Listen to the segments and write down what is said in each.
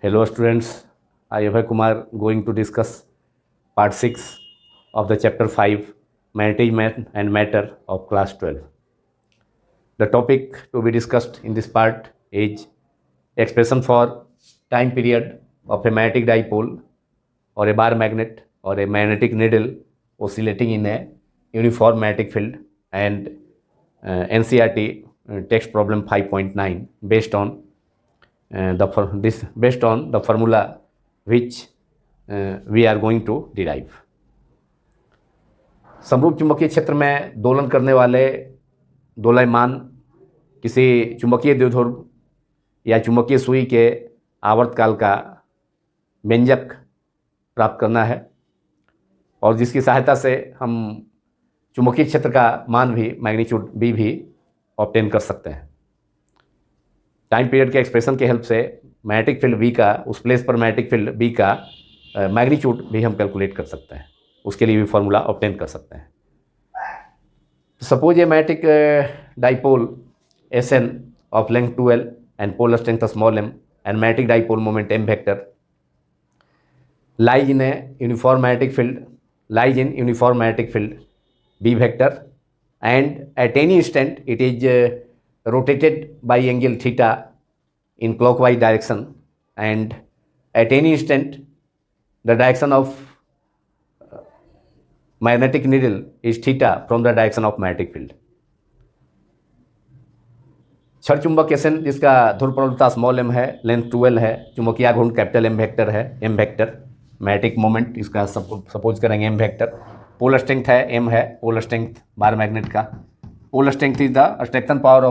Hello students, I Abhay Kumar going to discuss part 6 of the chapter 5 Management and Matter of class 12. The topic to be discussed in this part is expression for time period of a magnetic dipole or a bar magnet or a magnetic needle oscillating in a uniform magnetic field and NCERT text problem 5.9 based on based on the formula which we are going to derive. समरूप चुंबकीय क्षेत्र में दोलन करने वाले दोलयमान किसी चुंबकीय द्विध्रुव या चुंबकीय सुई के आवर्तकाल का व्यंजक प्राप्त करना है और जिसकी सहायता से हम चुंबकीय क्षेत्र का मान भी मैग्नीट्यूड बी भी ऑब्टेन कर सकते हैं. टाइम पीरियड के एक्सप्रेशन के हेल्प से मैग्नेटिक फील्ड बी का उस प्लेस पर मैग्नेटिक फील्ड बी का मैग्नीट्यूड भी हम कैलकुलेट कर सकते हैं. उसके लिए भी फॉर्मूला ऑब्टेन कर सकते हैं. Suppose a magnetic dipole S N of length 12 and polar strength small M and magnetic dipole moment M vector lies in a uniform magnetic field B vector, and at any instant it is rotated by angle theta in clockwise direction, and at any instant the direction of magnetic needle is theta from the direction of magnetic field. क्षण चुंबक SN जिसका ध्रुव प्रवणता small M है, length 12 है, चुंबकीय आघूर्ण capital M vector है, M vector, magnetic moment इसका सपोज करेंगे एम वेक्टर, पोलर स्ट्रेंथ है एम है, पोलर स्ट्रेंथ बार मैग्नेट का, polar strength is the attraction power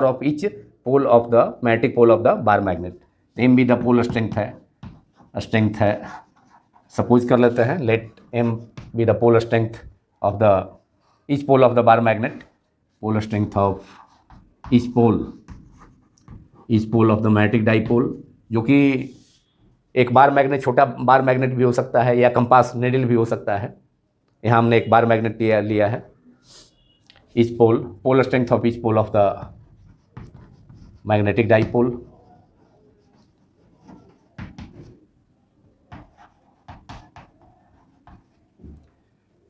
of each pole of the magnetic pole of the bar magnet. M भी the polar strength है, suppose कर लेते हैं, let M be the polar strength of the each pole of the bar magnet, polar strength of each pole of the magnetic dipole, जो कि एक bar magnet, छोटा bar magnet भी हो सकता है या कंपास नेडल भी हो सकता है. यहाँ हमने एक बार मैग्नेट लिया है. Each pole, polar strength of each pole of the magnetic dipole,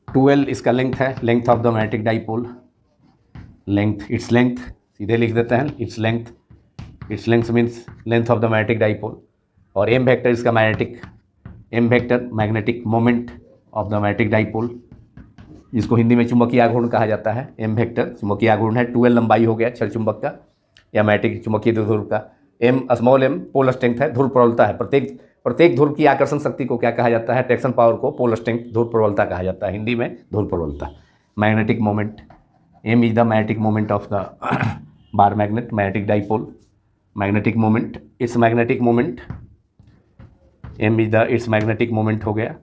twelve इसका लेंथ है, length of the magnetic dipole, its length सीधे लिख देते हैं, its length means length of the magnetic dipole, और एम वेक्टर इसका magnetic moment of the magnetic dipole, जिसको हिंदी में चुंबकीय आघूर्ण कहा जाता है. एम वेक्टर चुंबकीय आघूर्ण है, 12 लंबाई हो गया क्षण चुंबक का या मैग्नेटिक चुंबकीय द्विध्रुव का. M small M polar strength है, ध्रुव प्रबलता है. प्रत्येक ध्रुव की आकर्षण शक्ति को क्या कहा जाता है? अट्रैक्शन पावर को पोलर स्ट्रेंथ, ध्रुव प्रबलता कहा जाता है, हिंदी में ध्रुव प्रबलता. Magnetic moment, M is the magnetic moment of the bar magnet, magnetic dipole, magnetic moment, its magnetic moment, M is the its magnetic moment हो गया.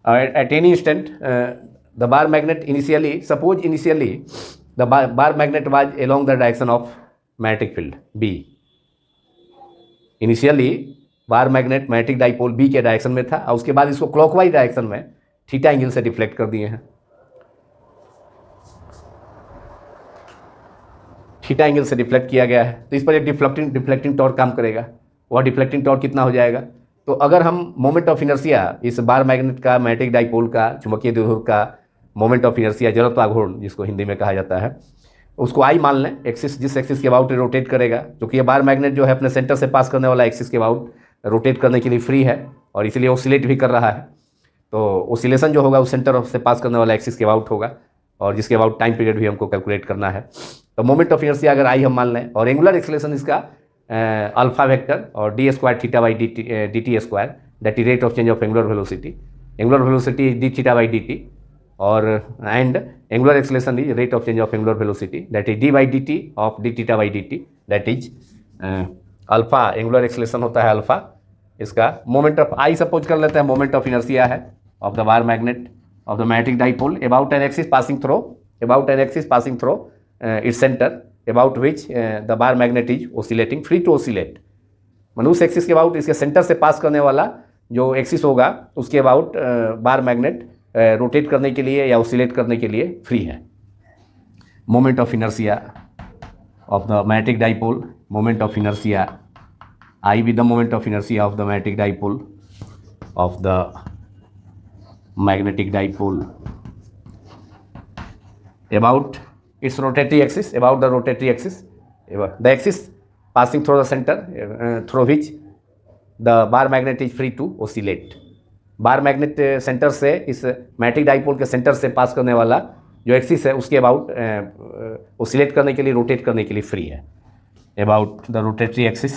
At any instant the bar magnet initially the bar magnet was along the direction of magnetic field B. Initially bar magnet magnetic dipole B के direction में था और उसके बाद इसको clockwise direction में थीटा एंगल से डिफ्लेक्ट कर दिए हैं. थीटा एंगल से डिफ्लेक्ट किया गया है, तो इस पर एक डिफ्लेक्टिंग टॉर्क काम करेगा. वह डिफ्लेक्टिंग टॉर्क कितना हो जाएगा? तो अगर हम मोमेंट ऑफ इनर्शिया इस बार मैग्नेट का, मैग्नेटिक डाइपोल का, चुंबकीय द्विध्रुव का मोमेंट ऑफ इनर्शिया, जड़त्वाघूर्ण जिसको हिंदी में कहा जाता है, उसको आई मान लें. एक्सिस, जिस एक्सिस के अबाउट रोटेट करेगा, क्योंकि ये बार मैग्नेट जो है अपने सेंटर से पास करने वाला एक्सिस के अबाउट रोटेट करने के लिए फ्री है और इसीलिए ऑसिलेट भी कर रहा है. तो ऑसिलेशन जो होगा वो सेंटर से पास करने वाला एक्सिस के अबाउट होगा और जिसके अबाउट टाइम पीरियड भी हमको कैलकुलेट करना है. तो मोमेंट ऑफ इनर्शिया अगर आई हम मान लें और एंगुलर एक्सेलरेशन इसका अल्फा वेक्टर और D square theta by D T square, that is rate of change of angular velocity D theta by D T, और and angular acceleration is rate of change of angular velocity, that is D by D T of D theta by D T, that is alpha. Angular acceleration होता है alpha. इसका moment of I suppose कर लेते हैं moment of inertia है of the bar magnet of the magnetic dipole about an axis passing throw its center about which the bar magnet is oscillating, free to oscillate. उस axis के about, इसके centre से pass करने वाला जो axis होगा उसके अबाउट बार मैग्नेट रोटेट करने के लिए या ऑसिलेट करने के लिए फ्री है. Moment of inertia of the magnetic dipole, moment of inertia I with the moment of inertia of the magnetic dipole about its rotatory axis, about the rotatory axis, the axis passing through the center through which the bar magnet is free to oscillate. Bar magnet centre से इस magnetic dipole के centre से pass करने वाला जो axis है उसके about oscillate करने के लिए, रोटेट करने के लिए फ्री है. About the rotatory axis,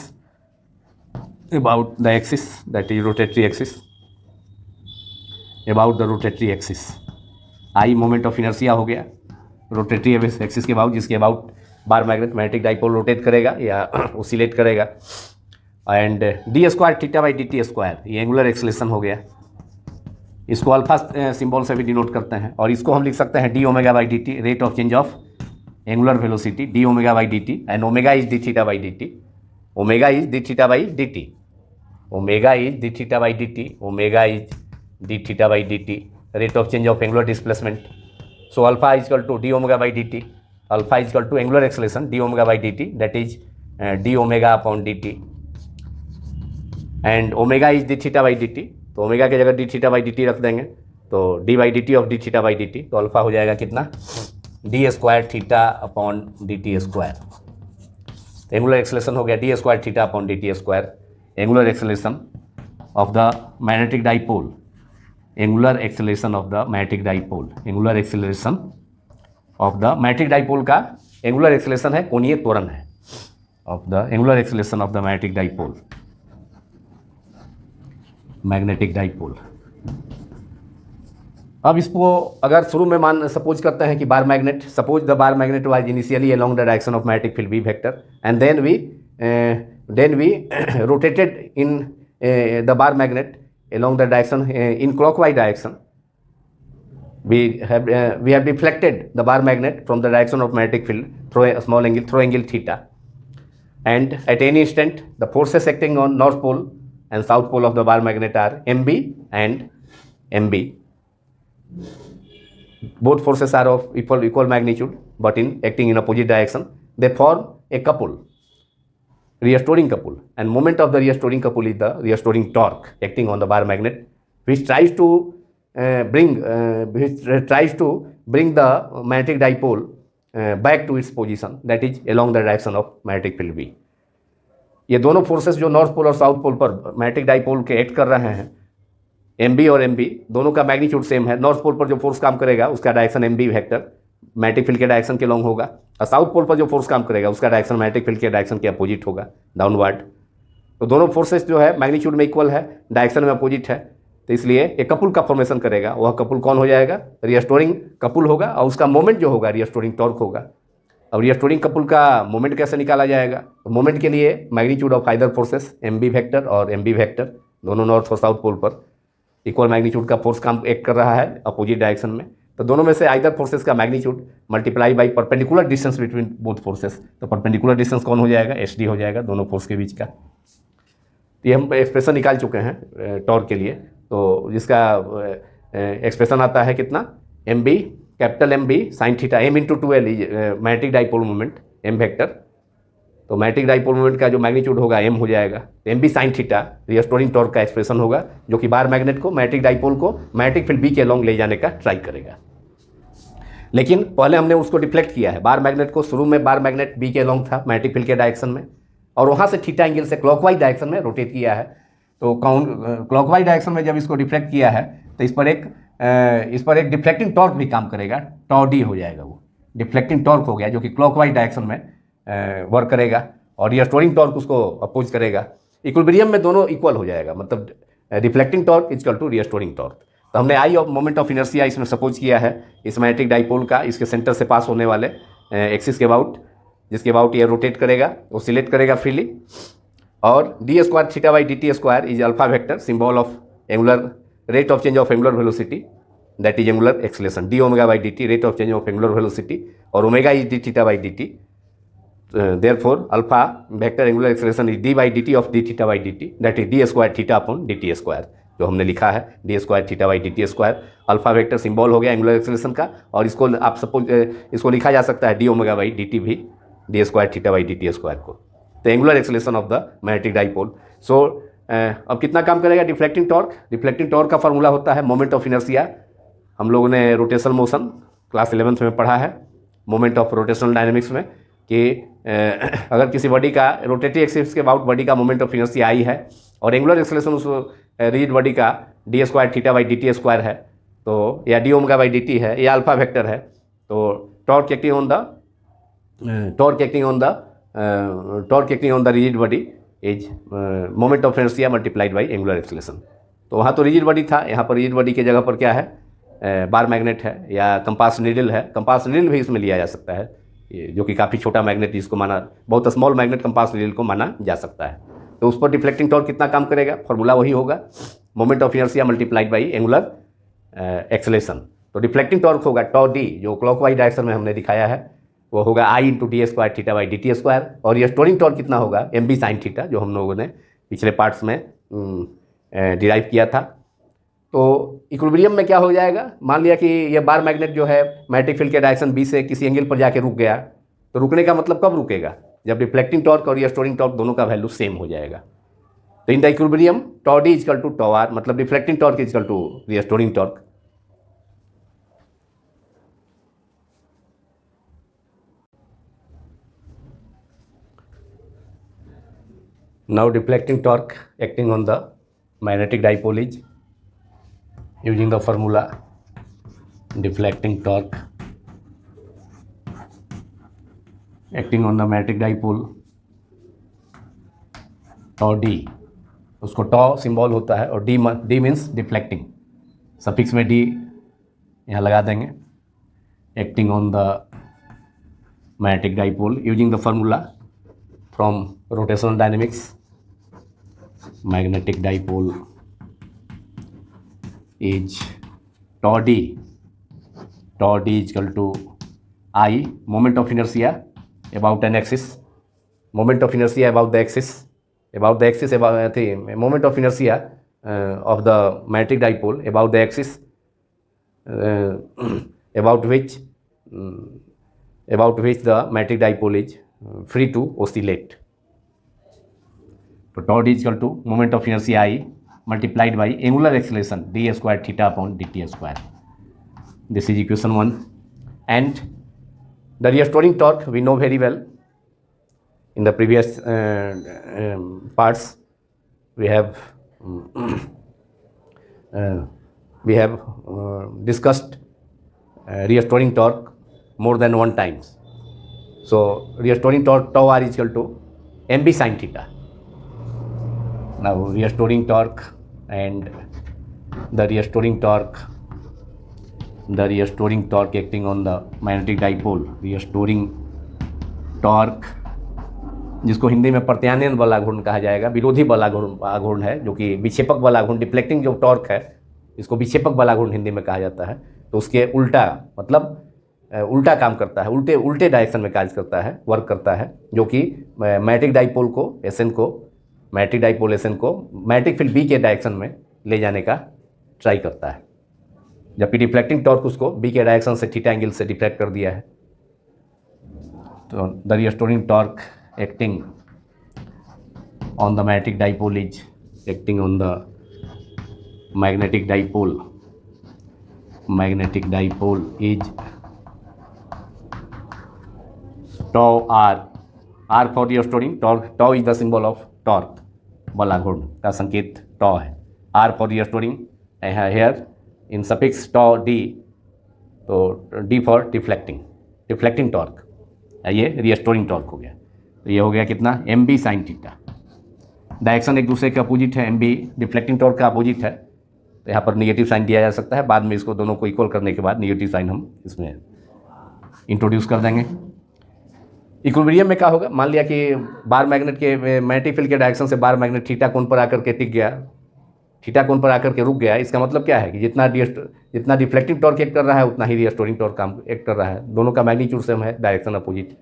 about the axis that is rotatory axis, about the rotatory axis. I moment of inertia हो गया रोटेटरी एक्सिस के अबाउट, जिसके about bar magnet magnetic dipole rotate करेगा या ओसिलेट करेगा. And D square theta by D T square, ये angular acceleration हो गया. इसको अल्फा सिंबल से भी डिनोट करते हैं, और इसको हम लिख सकते हैं D omega by D T, rate of change of angular velocity, D omega by D T. And omega is D theta by D T, omega is D theta by D T, omega is D theta by D T, omega is D theta by D T, rate of change of angular displacement. So alpha is equal to D omega by D T, alpha is equal to angular acceleration D omega by D T, that is D omega upon D T. And omega is D theta by D T, तो omega की जगह D theta by D T रख देंगे, तो D by D T of D theta by D T, तो alpha हो जाएगा कितना, D square theta upon D T square. Angular acceleration हो गया D square theta upon D T square, angular acceleration of the magnetic dipole, angular acceleration of the magnetic dipole, angular acceleration of the magnetic dipole का angular acceleration है, कोणीय त्वरण है, of the angular acceleration of the magnetic dipole, magnetic dipole. अब इसको अगर शुरू में मान सपोज करते हैं कि bar magnet, suppose the bar magnet was initially along the direction of magnetic field B vector and then we rotated in the bar magnet along the direction in clockwise direction. We have deflected the bar magnet from the direction of magnetic field through a small angle, through angle theta, and at any instant the forces acting on north pole and south pole of the bar magnet are mb and mb. Both forces are of equal magnitude but in acting in opposite direction. They form a couple, restoring couple, and moment of the restoring couple is the restoring torque acting on the bar magnet, which tries to bring the magnetic dipole back to its position, that is along the direction of magnetic field B. ये दोनों forces जो north pole और south pole पर magnetic dipole के act कर रहे हैं, M B और एम बी दोनों का मैग्नीट्यूड सेम है. नॉर्थ पोल पर जो फोर्स काम करेगा उसका direction M B vector magnetic field के डायरेक्शन के लॉन्ग होगा, और साउथ पोल पर जो फोर्स काम करेगा उसका डायरेक्शन मैग्नेटिक फील्ड के डायरेक्शन के अपोजिट होगा, डाउनवर्ड. तो दोनों फोर्सेस जो है मैग्नीट्यूड में इक्वल है, डायरेक्शन में अपोजिट है, तो इसलिए एक कपुल का फॉर्मेशन करेगा. वह कपुल कौन हो जाएगा, रिस्टोरिंग कपुल होगा, और उसका मोमेंट जो होगा रिस्टोरिंग टॉर्क होगा. अब रिस्टोरिंग कपुल का मोमेंट कैसे निकाला जाएगा, तो मोमेंट के लिए magnitude of either forces M B vector और एम बी वेक्टर दोनों नॉर्थ और साउथ पोल पर इक्वल मैग्नीट्यूड का फोर्स काम एक्ट कर रहा है अपोजिट डायरेक्शन में, तो दोनों में से आइदर फोर्सेस का magnitude multiply by perpendicular distance between both forces. तो परपेंडिकुलर डिस्टेंस कौन हो जाएगा, एच डी हो जाएगा दोनों फोर्स के बीच का. तो ये हम एक्सप्रेशन निकाल चुके हैं टॉर्क के लिए. तो जिसका एक्सप्रेशन आता है कितना, M B capital M B sine theta, M into two L magnetic dipole moment M vector. तो मैग्नेटिक डाइपोल मोमेंट का जो मैग्नीट्यूड होगा एम हो जाएगा, M B sine theta restoring torque का एक्सप्रेशन होगा, जो कि बार मैग्नेट को मैग्नेटिक डाइपोल को मैग्नेटिक फील्ड बी के लॉन्ग ले जाने का ट्राई करेगा. लेकिन पहले हमने उसको डिफ्लेक्ट किया है. बार मैग्नेट को शुरू में बार मैग्नेट बी के लॉन्ग था मैग्नेटिक फील्ड के डायरेक्शन में, और वहाँ से थीटा एंगल से क्लॉकवाइज डायरेक्शन में रोटेट किया है. तो क्लॉकवाइज डायरेक्शन में जब इसको डिफ्लेक्ट किया है तो इस पर एक डिफ्लेक्टिंग टॉर्क भी काम करेगा, टॉ डी हो जाएगा. वो डिफ्लेक्टिंग टॉर्क हो गया जो कि क्लॉकवाइज डायरेक्शन में वर्क करेगा, और रिस्टोरिंग टॉर्क उसको अपोज करेगा. इक्विलिब्रियम में दोनों इक्वल हो जाएगा, मतलब deflecting torque equal to restoring torque. तो हमने I of moment of inertia इसमें सपोज किया है इस मैग्नेटिक डाइपोल का, इसके सेंटर से पास होने वाले एक्सिस के अबाउट, जिसके अबाउट ये रोटेट करेगा, ओसिलेट करेगा फ्रीली. और D square theta by D T square is alpha vector, symbol of angular rate of change of angular velocity, that is angular acceleration. D omega by D T rate of change of angular velocity, और omega is D theta by D T. Therefore alpha vector angular acceleration is D by D T of D theta by D T, that is D square theta upon D T square, जो हमने लिखा है D square theta by D T square. Alpha vector symbol हो गया angular acceleration का, और इसको आप सपोज इसको लिखा जा सकता है D omega by D T भी, D square theta by D T square को. The angular acceleration of the magnetic dipole. So अब कितना काम करेगा डिफ्लेक्टिंग टॉर्क? डिफ्लेक्टिंग टॉर्क का फार्मूला होता है मोमेंट ऑफ इनर्शिया। हम लोगों ने रोटेशनल मोशन क्लास 11th में पढ़ा है, मोमेंट ऑफ रोटेशनल डायनेमिक्स में, कि अगर किसी बॉडी का रोटेटिव एक्सिस के अबाउट बॉडी का मोमेंट ऑफ इनर्शिया आई है और एंगुलर एक्सेलरेशन उस रिजिड बॉडी का D square theta by D T square है, तो या D omega by D T है, या अल्फा वेक्टर है, तो torque acting on the rigid body is moment of inertia multiplied by angular acceleration. तो वहाँ तो रिजिड बॉडी था, यहाँ पर रिजिड बॉडी के जगह पर क्या है, बार मैग्नेट है या कंपास नीडल है। कंपास नीडल भी इसमें लिया जा सकता है, जो कि काफ़ी छोटा मैग्नेट जिसको माना, बहुत स्मॉल मैग्नेट कंपास नीडल को माना जा सकता है। तो उस पर डिफ्लेक्टिंग टॉर्क कितना काम करेगा? फॉर्मूला वही होगा, moment of inertia multiplied by angular acceleration. तो डिफ्लेक्टिंग टॉर्क होगा टॉ डी, जो क्लॉकवाइज डायरेक्शन में हमने दिखाया है, वो होगा I into D square theta by D T square. और ये स्टोरिंग टॉर्क कितना होगा? एम बी साइन थीटा, जो हम लोगों ने पिछले पार्ट्स में डिराइव किया था। तो इक्विलिब्रियम में क्या हो जाएगा? मान लिया कि ये बार मैग्नेट जो है मैग्नेटिक फील्ड के डायरेक्शन बी से किसी एंगल पर जाके रुक गया, तो रुकने का मतलब कब रुकेगा? जब डिफ्लेक्टिंग टॉर्क और ये स्टोरिंग टॉर्क दोनों का वैल्यू सेम हो जाएगा। तो in the equilibrium tau D equal to tau R, मतलब deflecting torque equal to the storing torque. Now deflecting torque acting on the magnetic dipole is using the formula deflecting torque acting on the magnetic dipole tau d, उसको टॉ symbol होता है और D means deflecting, suffix में D यहाँ लगा देंगे। Acting on the magnetic dipole using the formula from rotational dynamics, magnetic dipole is tau d is equal to I, moment of inertia about an axis, moment of inertia about the axis, about the moment of inertia of the magnetic dipole about the axis about which the magnetic dipole is free to oscillate. तो tau d is equal to moment of inertia I multiplied by angular acceleration d square theta upon dt square. This is equation 1. And the restoring torque we know very well. In the previous parts we have discussed restoring torque more than one times. So restoring torque tau r is equal to mb sin theta. Now restoring torque and the restoring torque acting on the magnetic dipole, restoring torque जिसको हिंदी में प्रत्यानयन बल आघूर्ण कहा जाएगा, विरोधी बल आघूर्ण है, जो कि विक्षेपक बल आघूर्ण, डिफ्लेक्टिंग जो टॉर्क है इसको विक्षेपक बल आघूर्ण हिंदी में कहा जाता है। तो उसके उल्टा, मतलब उल्टा काम करता है, उल्टे डायरेक्शन में कार्य करता है, वर्क करता है, जो कि मैग्नेटिक डाइपोल को मैग्नेटिक फील्ड बी के डायरेक्शन में ले जाने का ट्राई करता है, जबकि डिफ्लेक्टिंग टॉर्क उसको बी के डायरेक्शन से थीटा एंगल से डिफ्लेक्ट कर दिया है। तो the restoring torque acting on the magnetic dipole is acting on the magnetic dipole is tau r for restoring torque, tau is the symbol of torque, बल आघूर्ण का संकेत tau है, r for restoring here in suffix tau d, तो d for deflecting torque, ये restoring torque हो गया। तो ये हो गया कितना? mb sin theta. डायरेक्शन एक दूसरे के अपोजिट है, mb डिफ्लेक्टिंग टॉर्क का अपोजिट है, तो यहाँ पर निगेटिव साइन दिया जा सकता है। बाद में इसको दोनों को इक्वल करने के बाद निगेटिव साइन हम इसमें इंट्रोड्यूस कर देंगे। इक्विलिब्रियम में क्या होगा? मान लिया कि बार मैग्नेट के मैग्नेटिक फील्ड के डायरेक्शन से बार मैग्नेट थीटा कोण पर आकर के टिक गया, थीटा कोण पर आकर के रुक गया। इसका मतलब क्या है कि जितना डिफ्लेक्टिंग टॉर्क एक्ट कर रहा है उतना ही रिस्टोरिंग टॉर्क काम एक्ट कर रहा है, दोनों का मैग्नीट्यूड सेम है, डायरेक्शन अपोजिट।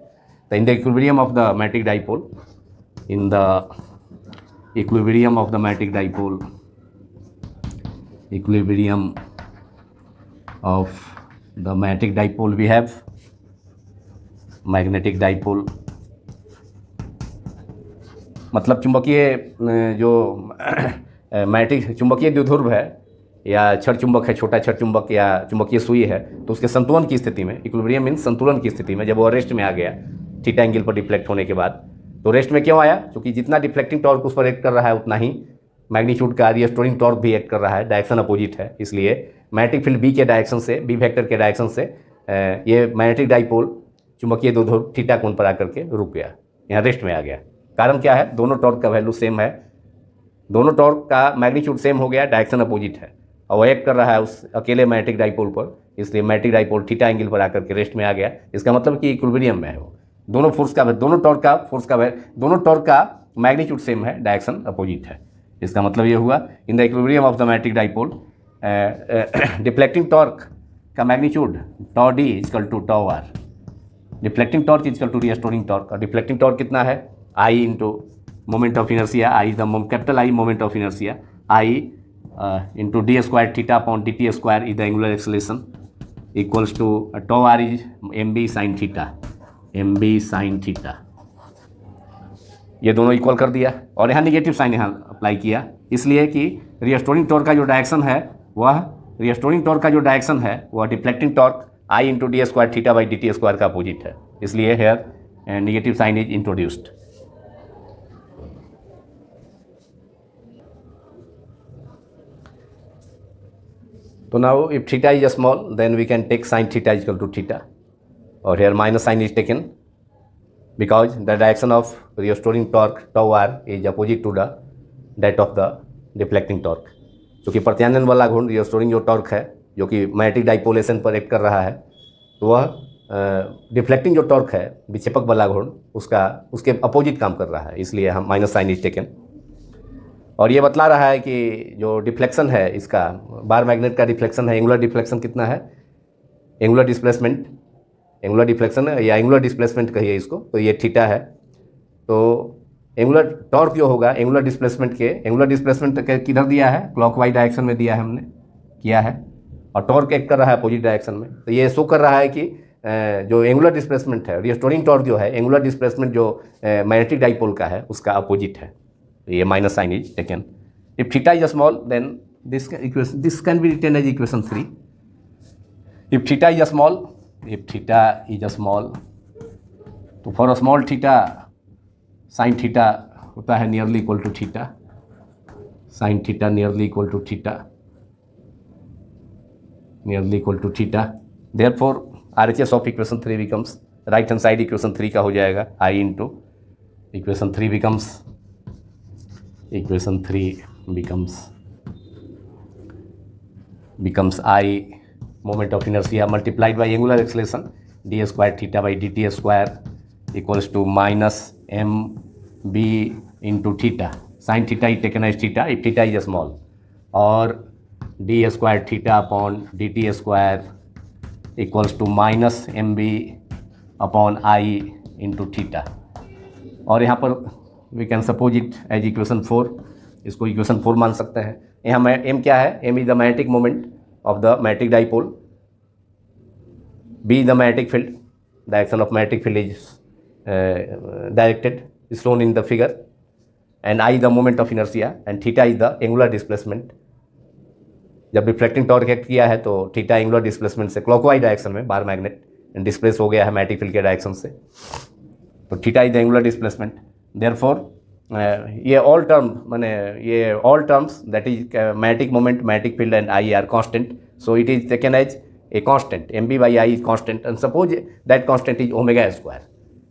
तो in the equilibrium of the magnetic dipole, in the equilibrium of the magnetic dipole, equilibrium of the magnetic dipole, we have magnetic dipole मतलब चुंबकीय जो मैग्नेटिक चुंबकीय द्विध्रुव है या छड़ चुंबक है, छोटा छड़ चुंबक या चुंबकीय सुई है, तो उसके संतुलन की स्थिति में, इक्विलिब्रियम मीन्स संतुलन की स्थिति में, जब वो रेस्ट में आ गया थीटा एंगल पर डिफ्लेक्ट होने के बाद, तो रेस्ट में क्यों आया? क्योंकि जितना डिफ्लेक्टिंग टॉर्क उस पर एक्ट कर रहा है उतना ही मैग्नीट्यूड का रिस्टोरिंग टॉर्क भी एक्ट कर रहा है, डायरेक्शन अपोजिट है। इसलिए मैग्नेटिक फील्ड बी के डायरेक्शन से, बी वेक्टर के डायरेक्शन से ये मैग्नेटिक डाइपोल चुंबकीय द्विध्रुव थीटा कोण पर आकर के रुक गया, यहाँ रेस्ट में आ गया। कारण क्या है? दोनों टॉर्क का वैल्यू सेम है, दोनों टॉर्क का मैग्नीट्यूड सेम हो गया, डायरेक्शन अपोजिट है और वो एक्ट कर रहा है उस अकेले मैग्नेटिक डाइपोल पर, इसलिए मैग्नेटिक डाइपोल थीटा एंगल पर आकर के रेस्ट में आ गया। इसका मतलब कि इक्विलिब्रियम में है वो, दोनों फोर्स का, दोनों टॉर्क का फोर्स का, दोनों टॉर्क का मैग्नीट्यूड सेम है, डायरेक्शन अपोजिट है। इसका मतलब ये हुआ in the equilibrium of the magnetic dipole deflecting torque का magnitude tau D equal to tau R, deflecting torque equal to restoring torque. और डिफ्लेक्टिंग टॉर्क कितना है? I into moment of inertia, I the capital I moment of inertia, I into D square theta upon D T square is the angular acceleration equals to tau are is M B sine theta, M B sine theta. ये दोनों equal कर दिया और यहाँ negative sign यहाँ apply किया, इसलिए कि रिस्टोरिंग टॉर्क का जो डायरेक्शन है वह deflecting torque I into D square theta by D T square का अपोजिट है, इसलिए here negative sign is introduced. तो now if theta is small then we can take sine theta equal to theta, और here minus sign is taken because the direction of restoring torque tau r is opposite to the that of the deflecting torque। क्योंकि प्रत्यानयन वाला गुण restoring जो torque है जो कि magnetic डाइपोलेशन पर act कर रहा है, तो वह डिफ्लेक्टिंग जो टॉर्क है विक्षेपक वाला गुण उसके अपोजिट काम कर रहा है, इसलिए हम माइनस साइन इज टेकन। और ये बतला रहा है कि जो डिफ्लेक्शन है इसका, बार मैग्नेट का डिफ्लेक्शन है, एंगुलर डिफ्लेक्शन कितना है, एंगुलर डिस्प्लेसमेंट, एंगुलर डिफ्लेक्शन या एंगुलर डिस्प्लेसमेंट कहिए इसको, तो ये थीटा है। तो एंगुलर टॉर्क जो होगा एंगुलर डिस्प्लेसमेंट किधर दिया है? क्लॉकवाइज डायरेक्शन में दिया है, हमने किया है, और टॉर्क एक्ट कर रहा है अपोजिट डायरेक्शन में। तो ये शो कर रहा है कि जो एंगुलर डिस्प्लेसमेंट है, रिस्टोरिंग टॉर्क जो है, एंगुलर डिस्प्लेसमेंट जो मैग्नेटिक डाइपोल का है उसका अपोजिट है, ये minus sign is taken. If theta is small then this can be written as equation 3। If theta is small, if theta is small, तो for a small theta sine theta होता है nearly equal to theta, sine theta nearly equal to theta, nearly equal to theta. Therefore RHS of equation 3 becomes, right hand side equation 3 का हो जाएगा I into equation 3 becomes I moment of inertia multiplied by angular acceleration D square theta by D T square equals to minus M B into theta, sine theta is taken as theta if theta is small, और D square theta upon D T square equals to minus M B upon I into theta. और यहाँ पर we can suppose it as equation 4, इसको equation 4 मान सकते हैं। यहाँ M क्या है? M is the magnetic moment of the magnetic dipole, B the magnetic field, direction of magnetic field is directed, is shown in the figure, and I the moment of inertia, and theta is the angular displacement। जब reflecting torque act किया है तो theta angular displacement से clockwise direction में bar magnet displace हो गया है magnetic field के डायरेक्शन से, तो theta is the angular displacement. Therefore ये all terms that is magnetic moment, magnetic field and I are constant, so it is taken as a constant, M B by I is constant, and suppose that constant is omega square.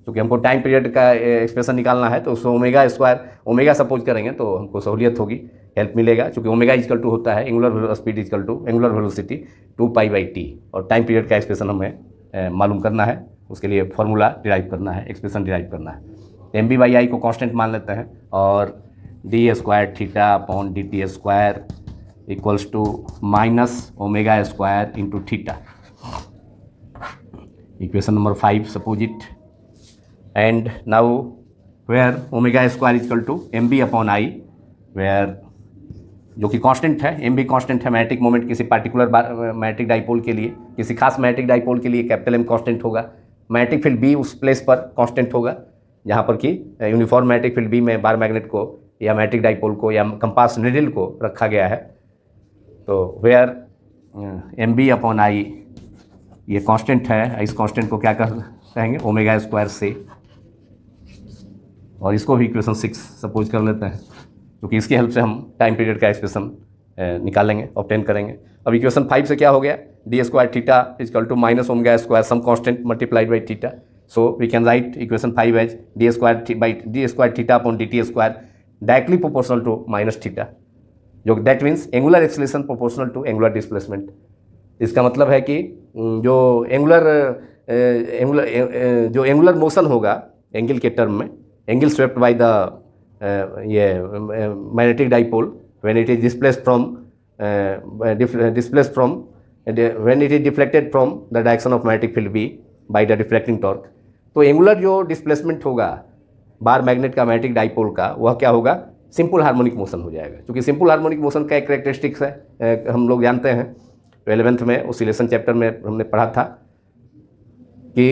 क्योंकि हमको time period का expression निकालना है तो उसको omega square, omega suppose करेंगे तो हमको सहूलियत होगी, हेल्प मिलेगा, क्योंकि ओमेगा इजकल टू होता है angular speed is equal to angular velocity 2π/t, और टाइम पीरियड का एक्सप्रेशन हमें मालूम करना है, उसके लिए फॉर्मूला डिराइव करना है, एक्सप्रेशन डिराइव करना है। एम बी बाई आई को कांस्टेंट मान लेते हैं, और D square theta upon D T square equals to minus omega square into theta, equation number 5 suppose it. And now where omega square equal to M B upon I, where जो कि constant है, M B constant है, magnetic moment किसी particular magnetic dipole के लिए, किसी खास magnetic dipole के लिए कैपिटल एम कांस्टेंट होगा, मैग्नेटिक फील्ड बी उस प्लेस पर कांस्टेंट होगा, जहाँ पर कि यूनिफॉर्म मैग्नेटिक फील्ड बी में बार मैग्नेट को या मैग्नेटिक डाइपोल को या कंपास नीडल को रखा गया है। तो where M B upon I ये कांस्टेंट है, इस कांस्टेंट को क्या कहेंगे ओमेगा स्क्वायर से, और इसको भी इक्वेशन 6 सपोज कर लेते हैं, क्योंकि इसकी हेल्प से हम टाइम पीरियड का एक्सप्रेशन निकालेंगे, ऑब्टेन करेंगे। अब इक्वेशन 5 से क्या हो गया, D square theta equal to minus omega square some constant multiplied by theta. So we can write equation 5 as D square theta upon D T square directly proportional to minus theta, जो that means angular acceleration proportional to angular displacement. इसका मतलब है कि जो angular motion होगा angle के term में, angle swept by the magnetic dipole when it is displaced from when it is deflected from the direction of magnetic field B by the deflecting torque। तो angular जो displacement होगा बार magnet का magnetic dipole का, वह क्या होगा, simple harmonic motion हो जाएगा। क्योंकि सिंपल हार्मोनिक मोशन का एक कैरेक्टरिस्टिक्स है, हम लोग जानते हैं, तो 11th में ऑसिलेशन चैप्टर में हमने पढ़ा था कि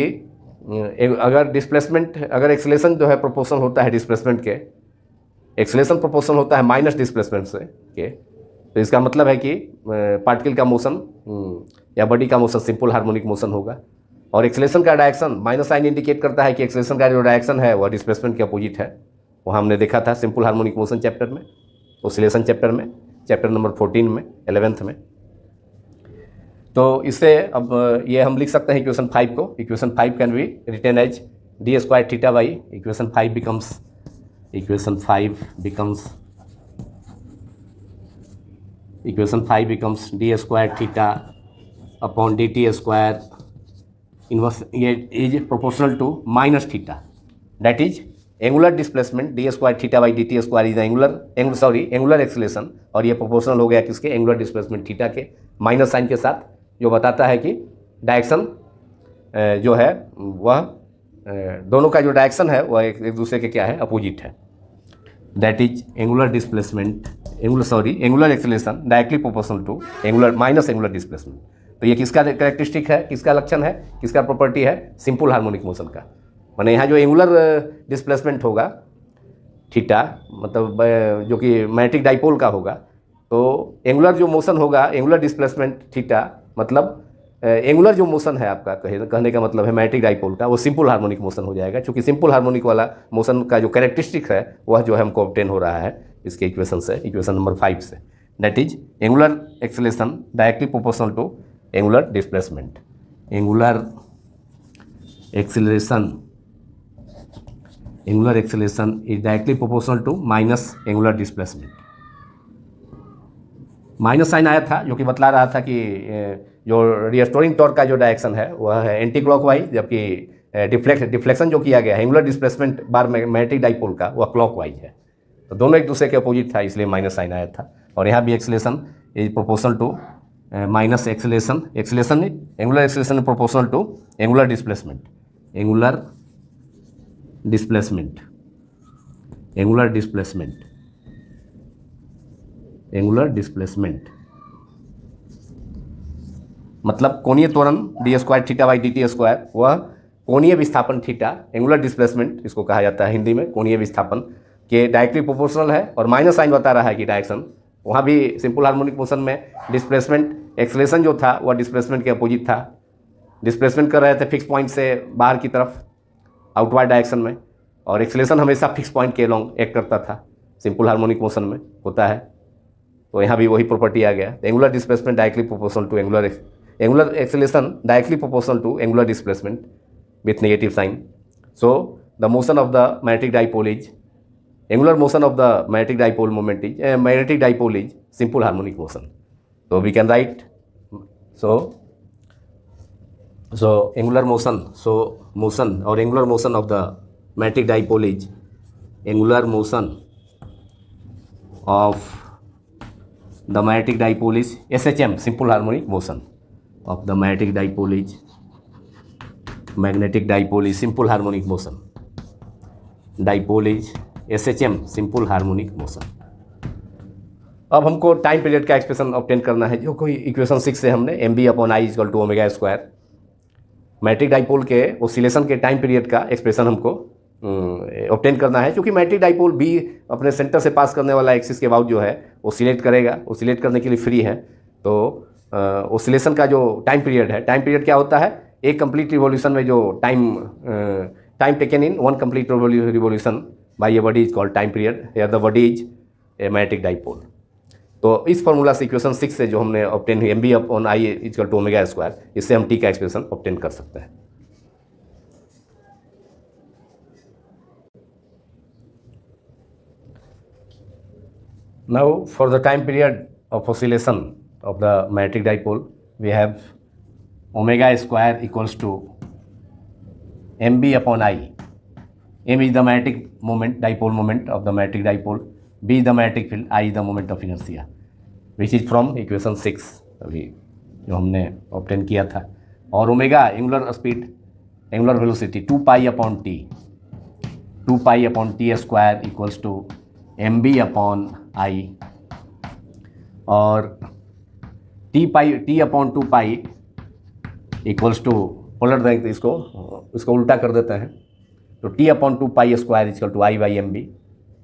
अगर डिस्प्लेसमेंट, अगर एक्सेलरेशन जो है प्रोपोर्शनल होता है डिस्प्लेसमेंट के, एक्सेलरेशन प्रोपोर्शनल होता है माइनस डिस्प्लेसमेंट से के, तो इसका मतलब है कि पार्टिकल का मोशन या बॉडी का मोशन सिंपल हार्मोनिक मोशन होगा। और एक्सेलरेशन का डायरेक्शन माइनस साइन इंडिकेट करता है कि एक्सेलरेशन का जो डायरेक्शन है वह डिस्प्लेसमेंट के अपोजिट है। वहाँ हमने देखा था सिंपल हार्मोनिक मोशन चैप्टर में, ऑसिलेशन चैप्टर में, चैप्टर नंबर 14 में 11th में। तो इससे अब ये हम लिख सकते हैं इक्वेशन 5 को। Equation 5 can be written as D square theta by equation 5 becomes equation 5 becomes d square theta upon dt square inverse ये is proportional to minus theta, that is angular displacement d square theta by dt square is the angular acceleration, और ये proportional हो गया किसके, angular displacement theta के minus sign के साथ, जो बताता है कि डायरेक्शन जो है वह दोनों का जो डायरेक्शन है वह एक दूसरे के क्या है, अपोजिट है। That is angular acceleration directly proportional to angular minus angular displacement. तो ये किसका कैरेक्टरिस्टिक है, किसका लक्षण है, किसका प्रॉपर्टी है, सिंपल हार्मोनिक मोशन का। माने यहाँ जो एंगुलर डिस्प्लेसमेंट होगा थीटा, मतलब जो कि मैग्नेटिक डाइपोल का होगा, तो एंगुलर जो मोशन होगा, एंगुलर डिस्प्लेसमेंट थीटा, मतलब एंगुलर जो मोशन है आपका, कहने का मतलब है मैग्नेटिक डाइपोल का, वो सिंपल हार्मोनिक मोशन हो जाएगा। क्योंकि सिंपल हार्मोनिक वाला मोशन का जो कैरेक्टरिस्टिक है वह जो है हमको ऑब्टेन हो रहा है इसके इक्वेशन से, इक्वेशन नंबर 5 से। That is angular acceleration directly proportional to angular displacement. Angular acceleration is directly proportional to minus angular displacement. Minus sign आया था जो कि बतला रहा था कि जो रिस्टोरिंग टॉर्क का जो डायरेक्शन है वह है एंटी क्लॉकवाइज, जबकि डिफ्लेक्शन जो किया गया है एंगुलर डिस्प्लेसमेंट बार मैग्नेटिक डाइपोल का वह क्लॉकवाइज है। तो दोनों एक दूसरे के अपोजिट था, इसलिए माइनस साइन आया था। और यहाँ भी acceleration is proportional to minus acceleration, angular acceleration proportional to angular displacement. Angular displacement मतलब कोणीय त्वरण D square theta by D T square, वह कोणीय विस्थापन थीटा, एंगुलर डिस्प्लेसमेंट इसको कहा जाता है हिंदी में, कोणीय विस्थापन के डायरेक्टली प्रोपोर्शनल है। और माइनस साइन बता रहा है कि डायरेक्शन, वहाँ भी सिंपल हार्मोनिक मोशन में डिस्प्लेसमेंट एक्सेलरेशन जो था वह डिस्प्लेसमेंट के अपोजिट था। डिस्प्लेसमेंट कर रहे थे फिक्स पॉइंट से बाहर की तरफ आउटवर्ड डायरेक्शन में, और एक्सेलरेशन हमेशा फिक्स पॉइंट के अलोंग एक्ट करता था, सिंपल हार्मोनिक मोशन में होता है। तो यहाँ भी वही प्रॉपर्टी आ गया, angular displacement directly proportional to angular acceleration directly proportional to angular displacement with negative sign. So the motion of the magnetic dipole is angular motion of the magnetic dipole moment is magnetic dipole is simple harmonic motion. तो we can write so angular motion, so motion or angular motion of the magnetic dipole is angular motion of the magnetic dipole is SHM, simple harmonic motion of the magnetic dipole is simple harmonic motion, dipole is SHM, simple harmonic motion। अब हमको time period का expression obtain करना है, जो कोई equation 6 से हमने M B upon I equal to omega square magnetic dipole के ओसिलेशन के टाइम पीरियड का एक्सप्रेशन हमको ऑब्टेन करना है, क्योंकि मैग्नेटिक डाइपोल बी अपने सेंटर से पास करने वाला एक्सिस के अबाउट जो है वो सिलेक्ट करेगा, वो सिलेक्ट करने के लिए फ्री है। तो ओसिलेशन का जो टाइम पीरियड है, टाइम पीरियड क्या होता है, एक कंप्लीट रिवॉल्यूशन में जो time taken in one complete revolution by a body is called time period, here the body is a magnetic dipole. तो इस फॉर्मूला से इक्वेशन 6 से जो हमने obtain M B upon I equal to omega square, इससे हम T का expression obtain कर सकते हैं। Now for the time period of oscillation of the magnetic dipole, we have omega square equals to mb upon I. M is the magnetic moment, dipole moment of the magnetic dipole. B is the magnetic field. I is the moment of inertia, which is from equation 6 अभी जो हमने obtain किया था। और omega angular speed, angular velocity 2 pi upon T, 2 pi upon T square equals to M B upon I, और T upon 2 pi equals to polar देंगे तो इसको उल्टा कर देते हैं, तो T upon 2 pi square equal to I by M B.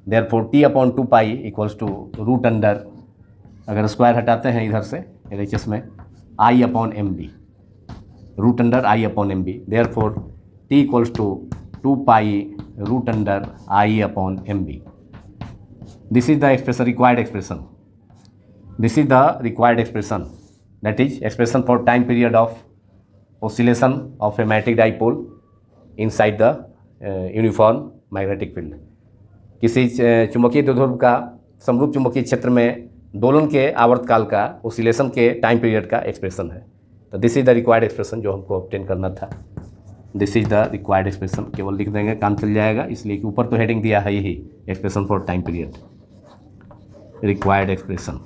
Therefore T upon 2 pi equals to root under, अगर स्क्वायर हटाते हैं इधर से एलएचएस में, I upon M B, root under I upon M B. Therefore T equals to 2 pi root under I upon M B. This is the expression, required expression. This is the required expression, that is expression for time period of oscillation of a magnetic dipole inside the uniform magnetic field. किसी चुंबकीय द्विध्रुव का समरूप चुंबकीय क्षेत्र में दोलन के आवर्तकाल का ओसिलेशन के टाइम पीरियड का एक्सप्रेशन है। तो this is the required expression जो हमको ऑब्टेन करना था। This is the required expression, केवल लिख देंगे काम चल जाएगा, इसलिए कि ऊपर तो हेडिंग दिया है ही, expression for time period, required expression.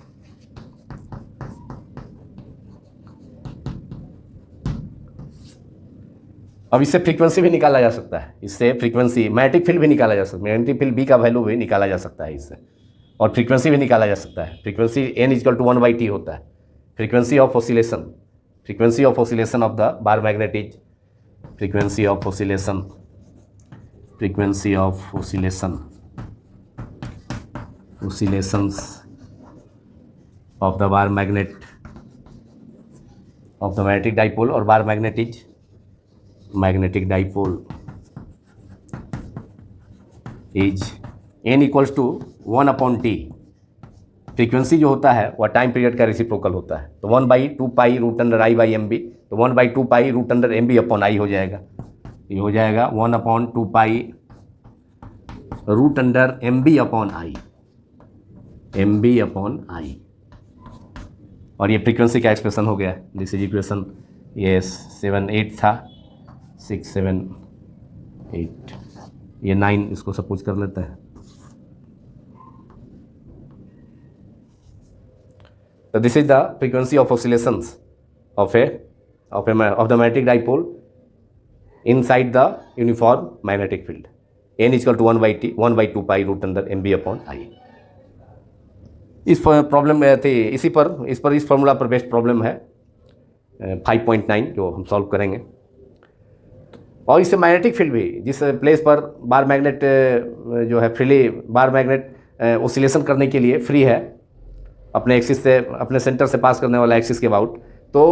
अब इससे फ्रीक्वेंसी भी निकाला जा सकता है, इससे फ्रीक्वेंसी मैग्नेटिक फील्ड भी निकाला जा सकता है, मैग्नेटिक फील्ड बी का वैल्यू भी निकाला जा सकता है इससे, और फ्रीक्वेंसी भी निकाला जा सकता है। Frequency n equal to 1/t होता है, frequency of oscillation, frequency of oscillation of the bar magnet is, frequency of oscillation, frequency of oscillation, oscillations of the bar magnet of the magnetic dipole, or bar magnet is magnetic dipole is n equals to 1 upon t। Frequency जो होता है वह time period का reciprocal होता है, तो 1/2 pi root under I by M B, तो 1/2 pi root under M B upon I हो जाएगा। ये हो जाएगा 1/2 pi root under M B upon I, M B upon I, और ये फ्रीक्वेंसी का एक्सप्रेशन हो गया। दिस इज इक्वेशन, ये 7 8 था, 6 7 8, ये 9 इसको सपोज कर लेते हैं। तो this is the frequency of oscillations of the magnetic dipole inside the uniform magnetic field. n equal to 1/2 pi root under M B upon I. इस प्रॉब्लम थी, इस फॉर्मूला पर बेस्ड प्रॉब्लम है 5.9 जो हम सॉल्व करेंगे। और इससे मैग्नेटिक फील्ड भी, जिस प्लेस पर बार मैग्नेट जो है फ्रीली बार मैग्नेट ओसिलेशन करने के लिए फ्री है, अपने एक्सिस से, अपने सेंटर से पास करने वाला एक्सिस के अबाउट, तो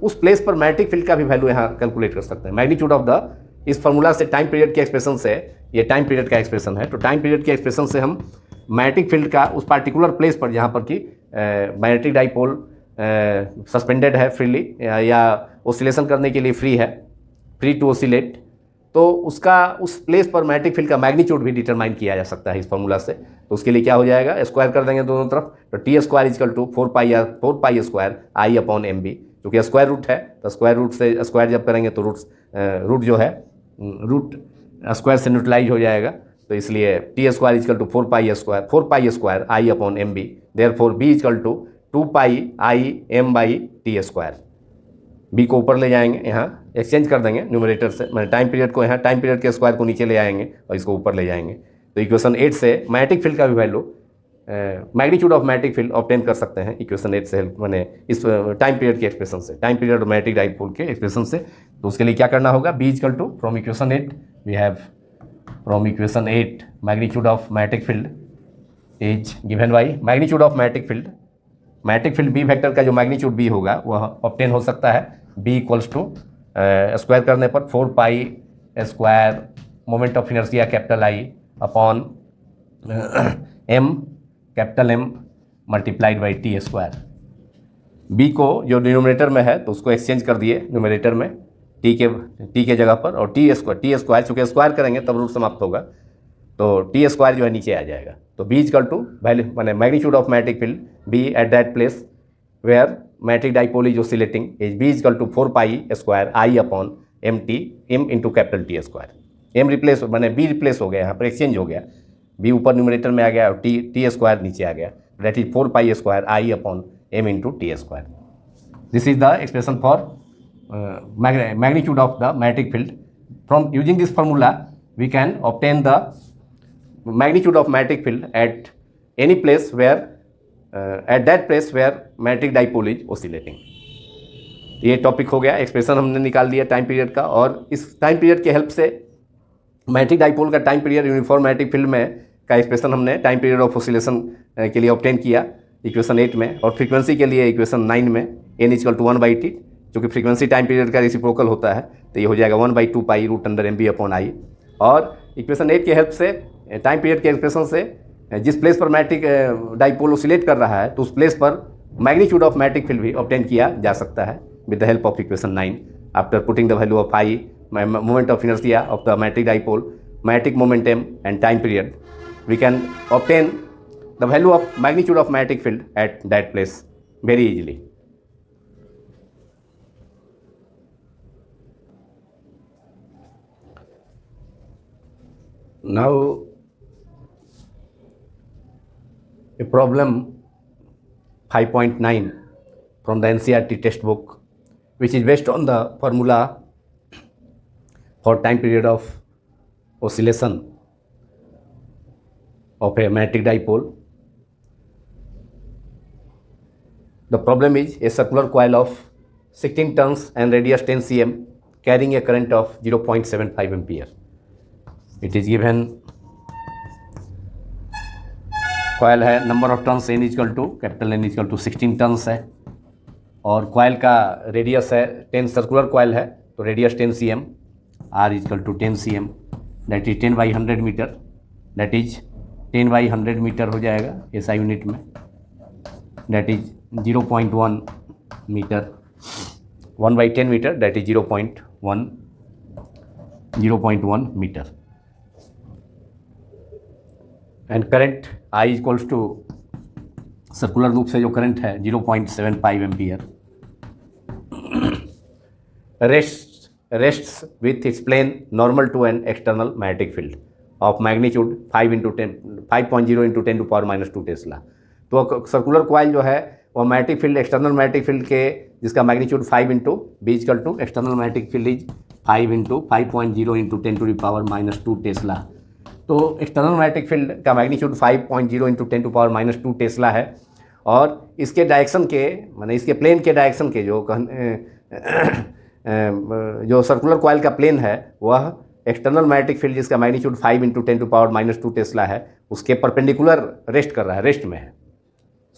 उस प्लेस पर मैग्नेटिक फील्ड का भी वैल्यू यहाँ कैलकुलेट कर सकते हैं। मैग्नीट्यूड ऑफ द, इस फॉर्मूला से टाइम पीरियड के एक्सप्रेशन से, ये टाइम पीरियड का एक्सप्रेशन है, तो टाइम पीरियड के एक्सप्रेशन से हम मैग्नेटिक फील्ड का उस पार्टिकुलर प्लेस पर जहाँ पर कि मैग्नेटिक डाइपोल सस्पेंडेड है फ्रीली, या ओसिलेशन करने के लिए फ्री है, फ्री टू ओसिलेट, तो उसका उस प्लेस पर मैग्नेटिक फील्ड का मैग्नीट्यूड भी डिटरमाइन किया जा सकता है इस फॉर्मूला से। तो उसके लिए क्या हो जाएगा, स्क्वायर कर देंगे दोनों तरफ, तो T square is equal to 4 pi square I upon M B, क्योंकि स्क्वायर रूट है, तो स्क्वायर रूट से स्क्वायर जब करेंगे तो रूट जो है रूट स्क्वायर से न्यूट्रलाइज हो जाएगा, तो इसलिए T square is equal to 4 pi square I upon M B. Therefore B is equal to 2 pi I M by T square. B को ऊपर ले जाएंगे, यहाँ एक्सचेंज कर देंगे न्यूमरेटर से, मैंने टाइम पीरियड को यहाँ टाइम पीरियड के स्क्वायर को नीचे ले आएंगे और इसको ऊपर ले जाएंगे। तो इक्वेशन 8 से मैग्नेटिक फील्ड का भी value, magnitude of magnetic field obtain कर सकते हैं इक्वेशन 8 से, मैंने इस टाइम पीरियड के एक्सप्रेशन से, टाइम पीरियड और मैग्नेटिक डाइपोल के एक्सप्रेशन से। तो उसके लिए क्या करना होगा, B is equal to, from equation 8 we have from equation 8 magnitude of magnetic field is given by magnitude of magnetic field. Magnetic field B vector का जो मैग्नीट्यूड बी होगा वह ऑब्टेन हो सकता है बी इक्वल्स टू स्क्वायर करने पर 4 pi square moment of inertia capital I upon M capital M multiplied by T square. B को जो डिनोमिनेटर में है तो उसको एक्सचेंज कर दिए न्यूमरेटर में टी के जगह पर, और टी स्क्वायर चूँकि स्क्वायर करेंगे तब रूट समाप्त होगा तो टी स्क्वायर जो है नीचे आ जाएगा. तो बी इजकल टू वैल्यू माने magnitude of magnetic field B at that place where magnetic dipole is oscillating is B is equal to 4 pi square I upon M into capital T square. M replace माने B replace हो गया, यहाँ पर exchange हो गया, B ऊपर numerator में आ गया और टी स्क्वायर नीचे आ गया, that is 4 pi square I upon M into T square. This is the expression for magnitude of the magnetic field. From using this formula we can obtain the magnitude of magnetic field at any place where at that place where magnetic dipole is oscillating. ये topic हो गया, expression हमने निकाल दिया time period का, और इस time period के हेल्प से मैग्नेटिक डाइपोल का time period uniform magnetic field में का एक्सप्रेशन हमने टाइम पीरियड ऑफ ऑसिलेशन के लिए ऑब्टेन किया इक्वेशन 8 में, और फ्रीक्वेंसी के लिए इक्वेशन 9 में n इक्वल टू 1/t, क्योंकि फ्रीक्वेंसी टाइम पीरियड का रेसिप्रोकल होता है तो ये हो जाएगा 1/2 pi root under M B upon I. और इक्वेशन 8 के हेल्प से टाइम पीरियड के एक्सप्रेशन से जिस प्लेस पर मैग्नेटिक डाइपोल ऑसिलेट कर रहा है तो उस प्लेस पर मैग्नीट्यूड ऑफ मैग्नेटिक फील्ड भी ऑब्टेन किया जा सकता है with the help of equation 9 after putting the value of I moment of inertia of the magnetic dipole, magnetic momentum and time period. We can obtain the value of magnitude of magnetic field at that place very easily. Now a problem 5.9 from the NCERT textbook, which is based on the formula for time period of oscillation of a magnetic dipole. The problem is a circular coil of 16 turns and radius 10 cm carrying a current of 0.75 ampere. It is given coil है, number of turns n equal to capital N equal to 16 turns है, और coil का radius है 10, circular coil है तो radius 10 cm, r equal to 10 cm, that is 10/100 metre, that is 10/100 metre हो जाएगा SI unit में, that is 0.1 metre, 1/10 metre that is 0.1 metre. And current I equals to circular रूप से जो करंट है 0.75 ampere. Rests with its plane normal to an external magnetic field of magnitude 5.0 into 10⁻² tesla. तो circular coil जो है वो magnetic field, external magnetic field के जिसका magnitude 5 into B equal to external magnetic field is 5 into 5.0 into 10⁻² tesla. तो external magnetic field का magnitude 5.0 into 10⁻² tesla है, और इसके डायरेक्शन के माने इसके प्लेन के डायरेक्शन के जो सर्कुलर कॉइल का प्लेन है वह एक्सटर्नल मैग्नेटिक फील्ड जिसका मैग्नीट्यूड 5 इंटू 10⁻² टेस्ला है उसके परपेंडिकुलर रेस्ट कर रहा है, रेस्ट में है,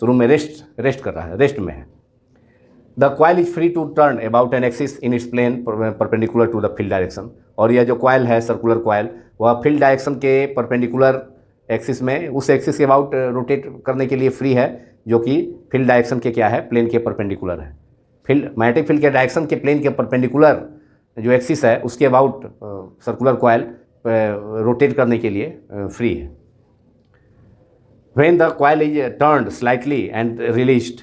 शुरू में रेस्ट कर रहा है, रेस्ट में है. The coil is free to turn about an axis in its plane perpendicular to the field direction. और यह जो कॉइल है सर्कुलर कॉइल वह फील्ड डायरेक्शन के परपेंडिकुलर एक्सिस में उस एक्सिस के अबाउट रोटेट करने के लिए फ्री है जो कि फील्ड डायरेक्शन के क्या है, प्लेन के परपेंडिकुलर है. फील्ड मैग्नेटिक फील्ड के डायरेक्शन के प्लेन के परपेंडिकुलर जो एक्सिस है उसके अबाउट सर्कुलर कॉइल रोटेट करने के लिए फ्री है. When the coil is turned slightly and released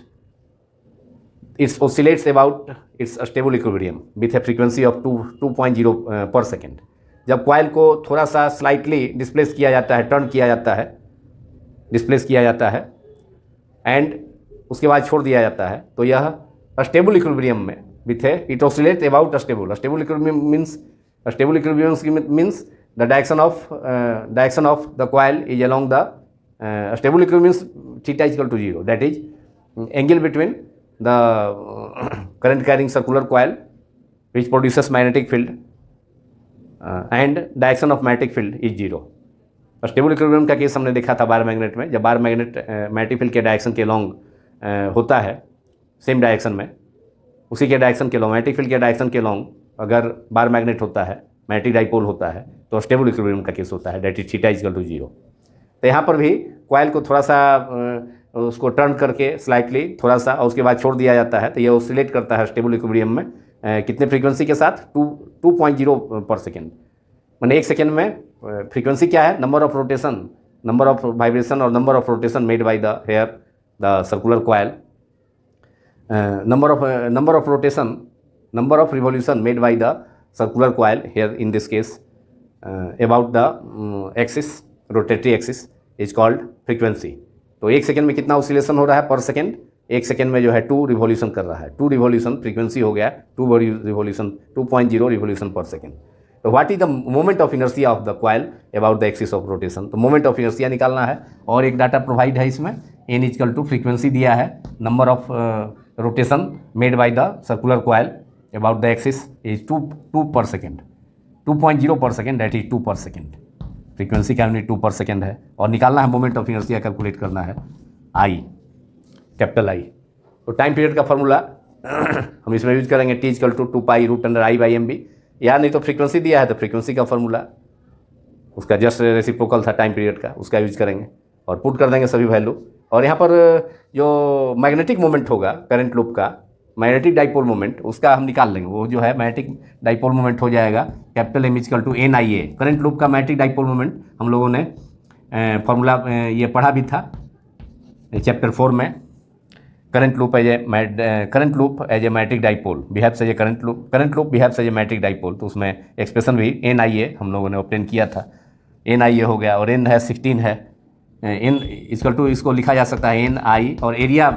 it oscillates about its stable equilibrium with a frequency of 2.0 per second. जब कॉइल को थोड़ा सा स्लाइटली डिस्प्लेस किया जाता है, टर्न किया जाता है, डिस्प्लेस किया जाता है एंड उसके बाद छोड़ दिया जाता है तो यह स्टेबल इक्विलिब्रियम में विथ है it oscillate about stable equilibrium means the direction of the coil is along the stable equilibrium means theta equal to 0, that is angle between the current carrying circular coil which produces magnetic field and direction of magnetic field is zero. Stable equilibrium का case हमने देखा था bar magnet में, जब bar magnet magnetic field के direction के long होता है, सेम डायरेक्शन में, उसी के डायरेक्शन के लॉन्ग, मैग्नेटिक फील्ड के डायरेक्शन के लॉन्ग अगर बार मैग्नेट होता है, मैग्नेटिक डाइपोल होता है, तो स्टेबल इक्विलिब्रियम का केस होता है, that is theta equal to zero. तो यहाँ पर भी कॉइल को थोड़ा सा उसको टर्न करके स्लाइटली थोड़ा सा और उसके बाद छोड़ दिया जाता है, तो ये ऑसिलेट करता है स्टेबल इक्विलिब्रियम में कितने फ्रीक्वेंसी के साथ, 2.0 पर सेकेंड। मैंने 1 सेकेंड में फ्रीक्वेंसी क्या है, number of rotation, number of vibration और number of rotation made by the here the circular coil, number of rotation, number of revolution made by the circular coil here in this case about the axis, rotatory axis is called frequency। तो 1 second में कितना oscillation हो रहा है पर second, 1 second में जो है 2 रिवॉल्यूशन कर रहा है, 2 रिवॉल्यूशन फ्रीक्वेंसी हो गया, 2 रिवॉल्यूशन 2.0 रिवॉल्यूशन पर सेकेंड। तो what is the moment of inertia of the coil about the axis of rotation, तो मोमेंट ऑफ इनर्शिया निकालना है। और एक डाटा प्रोवाइड है इसमें, एन इक्वल टू फ्रीक्वेंसी दिया है, number of rotation made by the circular coil about the axis is 2 पर सेकेंड, 2.0 पर सेकेंड, दैट इज 2 पर सेकेंड। फ्रीक्वेंसी का यूनिट 2 पर सेकेंड है, और निकालना है मोमेंट ऑफ इनर्शिया, कैलकुलेट करना है आई, कैपिटल आई। तो टाइम पीरियड का फॉर्मूला हम इसमें यूज करेंगे, टी इक्वल टू 2π√i/mb, या नहीं तो फ्रीक्वेंसी दिया है तो फ्रीक्वेंसी का फॉर्मूला उसका जस्ट रेसिप्रोकल था टाइम पीरियड का, उसका यूज करेंगे और पुट कर देंगे सभी वैल्यू। और यहाँ पर जो मैग्नेटिक मोमेंट होगा करंट लूप का, मैग्नेटिक डाइपोल मोमेंट, उसका हम निकाल लेंगे। वो जो है मैग्नेटिक डाइपोल मोमेंट हो जाएगा capital M equal to NIA। Current loop का मैग्नेटिक डाइपोल मोमेंट हम लोगों ने फॉर्मूला ये पढ़ा भी था चैप्टर 4 में। Current loop as a magnetic dipole behaves as a current loop behaves as a magnetic dipole, तो उसमें एक्सप्रेशन भी NIA हम लोगों ने ऑब्टेन किया था। NIA हो गया, और N है 16 है, N इक्वल टू इसको लिखा जा सकता है NI, और एरिया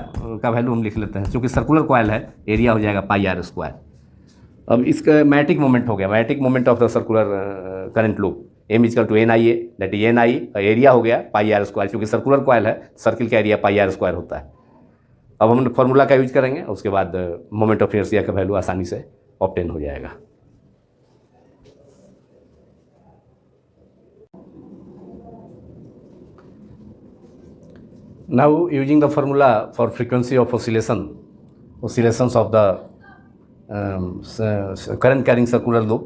का वैल्यू हम लिख लेते हैं, क्योंकि सर्कुलर कॉइल है, एरिया हो जाएगा πr²। अब इसका मैग्नेटिक मोमेंट हो गया, magnetic moment of the circular current loop, M equal to NIA, that is NI, area हो गया πr², क्योंकि सर्कुलर कॉइल है, सर्किल का एरिया πr² होता है। अब हम फार्मूला का यूज करेंगे, उसके बाद मोमेंट ऑफ इनर्शिया का वैल्यू आसानी से ऑब्टेन हो जाएगा। Now using the formula for frequency of oscillations of the current carrying circular loop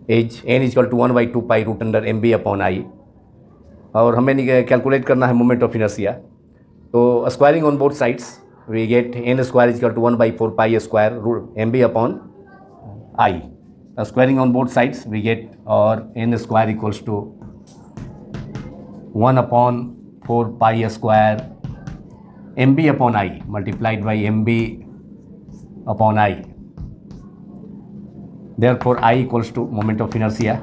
is n equal to 1/2π√mb/i, और हमें कैलकुलेट करना है मोमेंट ऑफ इनर्शिया। तो squaring on both sides we get n² equal to 1/4π² mb/i। Squaring on both sides we get, और n² equals to 1/4π² mb/i multiplied by mb/i। Therefore I equals to moment of inertia,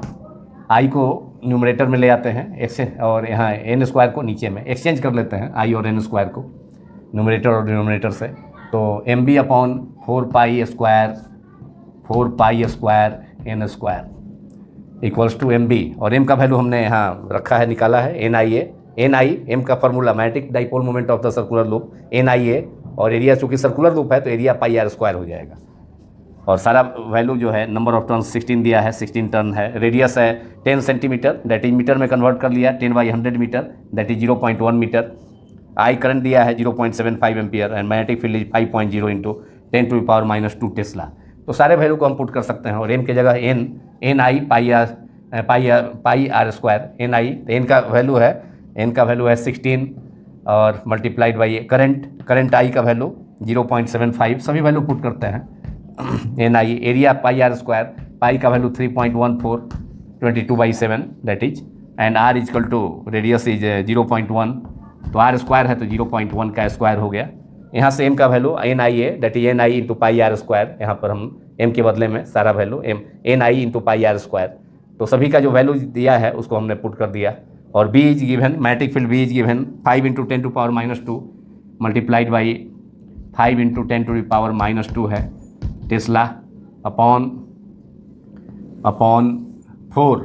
I को numerator में ले आते हैं और यहाँ n² को नीचे में एक्सचेंज कर लेते हैं, I और n² को न्यूमरेटर और डिनोमिनेटर से। तो mb/4π² n² equals to mb, और m का वैल्यू हमने यहाँ रखा है, निकाला है NIA। m का formula magnetic dipole moment of the circular loop NIA, और एरिया चूँकि सर्कुलर लूप है तो एरिया πr² हो जाएगा। और सारा वैल्यू जो है, नंबर ऑफ टर्न 16 दिया है, 16 टर्न है, रेडियस है 10 सेंटीमीटर, दैट इज मीटर में कन्वर्ट कर लिया, 10/100 metre, that is 0.1 metre. I current दिया है 0.75 ampere, and magnetic field is 5.0 into 10⁻⁻2 tesla. तो सारे वैल्यू को हम पुट कर सकते हैं, और m की जगह NI πr² NI, तो n का वैल्यू है 16, और मल्टीप्लाइड बाई करंट I का वैल्यू 0.75, सभी वैल्यू पुट करते हैं। NI एरिया πr², पाई का value 3.14 22/7 that is, and r equal to radius is 0.1, तो r² है तो 0.1 का स्क्वायर हो गया। यहाँ से m का value NIA that is NI into πr², यहाँ पर हम m के बदले में सारा वैल्यू NI इंटू πr², तो सभी का जो वैल्यू दिया है उसको हमने पुट कर दिया। और b is given, magnetic field b is given 5 into 10⁻⁻2 multiplied by 5 into 10⁻⁻2 है टेस्ला अपॉन 4,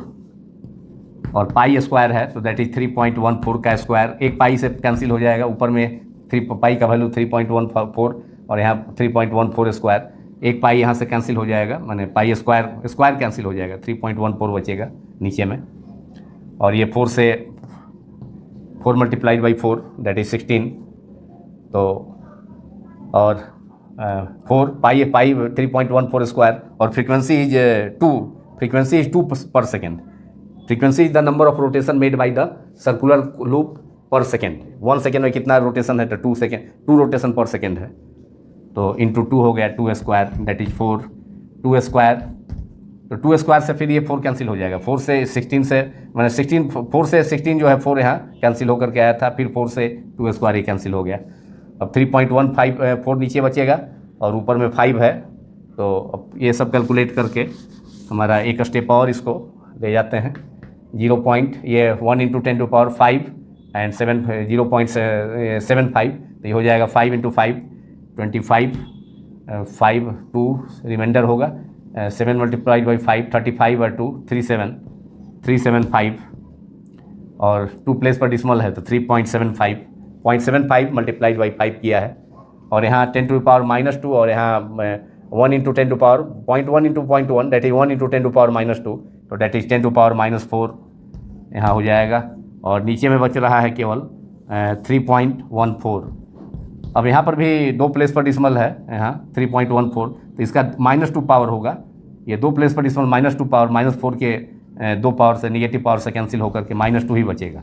और π² है तो दैट इज 3.14 का स्क्वायर, एक पाई से कैंसिल हो जाएगा, ऊपर में पाई का वैल्यू 3.14 और यहाँ 3.14 स्क्वायर, एक पाई यहाँ से कैंसिल हो जाएगा, माने पाई स्क्वायर कैंसिल हो जाएगा, 3.14 बचेगा नीचे में। और ये 4 से 4 मल्टीप्लाइड बाई 4 दैट इज 16। तो और 4 पाई 3.14 स्क्वायर। और फ्रीक्वेंसी इज 2 पर second. Frequency is the number of rotation made by the circular loop पर सेकेंड। 1 सेकेंड में कितना रोटेशन है, तो 2 रोटेशन पर सेकेंड है। तो इंटू 2 हो गया 2 स्क्वायर दैट इज 4। 2 स्क्वायर, तो 2 स्क्वायर से फिर ये 4 कैंसिल हो जाएगा। 4 से 16 से मैंने 4 से 16 जो है 4 यहाँ कैंसिल होकर के आया था, फिर 4 से 2 स्क्वायर ही कैंसिल हो गया। अब 3.14 नीचे बचेगा और ऊपर में 5 है। तो अब ये सब कैलकुलेट करके हमारा एक स्टेप और इसको ले जाते हैं। 1 इंटू 10 टू पावर 5 एंड 0.75, तो ये हो जाएगा 5 इंटू 5 25, 5 2 रिमाइंडर होगा 7 मल्टीप्लाइड बाई 5 35 और 2 375 और 2 प्लेस पर डिसमल है तो 3.75 मल्टीप्लाइड बाई 5 किया है। और यहाँ 10 टू पावर -2 और यहाँ 1 into 10 to power 0.1 into 0.1 that is 1 into 10 to power -2, तो दैट इज 10 टू पावर -4 यहाँ हो जाएगा। और नीचे में बच रहा है केवल 3.14। अब यहाँ पर भी 2 प्लेस पर डिसमल है यहाँ 3.14, तो इसका -2 पावर होगा। ये 2 प्लेस पर डिसमल -2 पावर -4 के 2 पावर से नेगेटिव पावर से कैंसिल होकर के -2 ही बचेगा।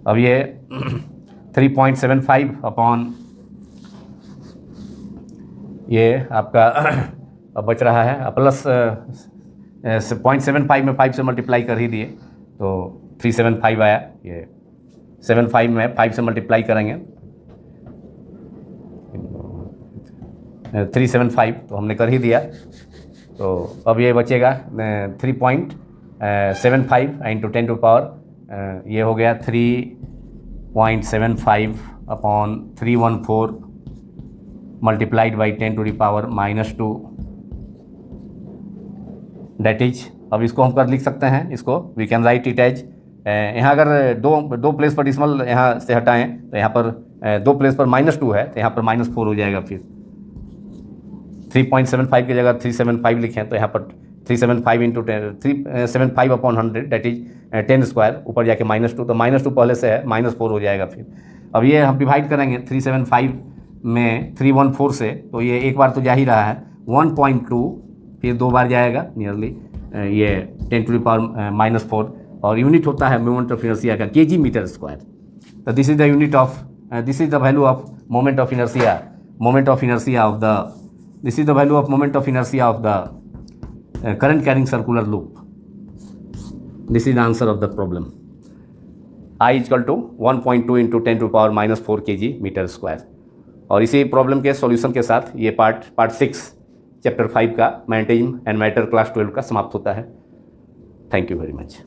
अब ये 3.75 अपॉन ये आपका अब बच रहा है प्लस 0.75 में 5 से मल्टीप्लाई कर ही दिए तो 375 आया। ये 75 में 5 से मल्टीप्लाई करेंगे 375, तो हमने कर ही दिया। तो अब ये बचेगा 3.75 इंटू 10 टू पावर ये हो गया 3.75 upon 314 multiplied by 10 to the power -2 that is. अब इसको हम कर लिख सकते हैं, इसको we can write it as यहाँ अगर दो प्लेस पर डिसमल यहाँ से हटाएं तो यहाँ पर 2 प्लेस पर -2 है तो यहाँ पर -4 हो जाएगा। फिर 3.75 की जगह 375 लिखें तो यहाँ पर 375 into 375 upon 100 that is 10 square, ऊपर जाके -2, तो -2 पहले से है -4 हो जाएगा। फिर अब ये हम डिवाइड करेंगे 375 में 314 से, तो ये एक बार तो जा ही रहा है 1.2, फिर 2 बार जाएगा नियरली ये 10 टू द पावर -4 और यूनिट होता है मोमेंट ऑफ इनर्शिया का kg मीटर स्क्वायर। तो this is the unit of this is the value of moment of inertia of the this is the value of moment of inertia of the current carrying circular loop. This is the answer of the problem. I is equal to 1.2 into 10 to power -4 kg metre square. और इसी problem के solution के साथ ये part 6 chapter 5 का magnetism and matter class 12 का समाप्त होता है। Thank you very much.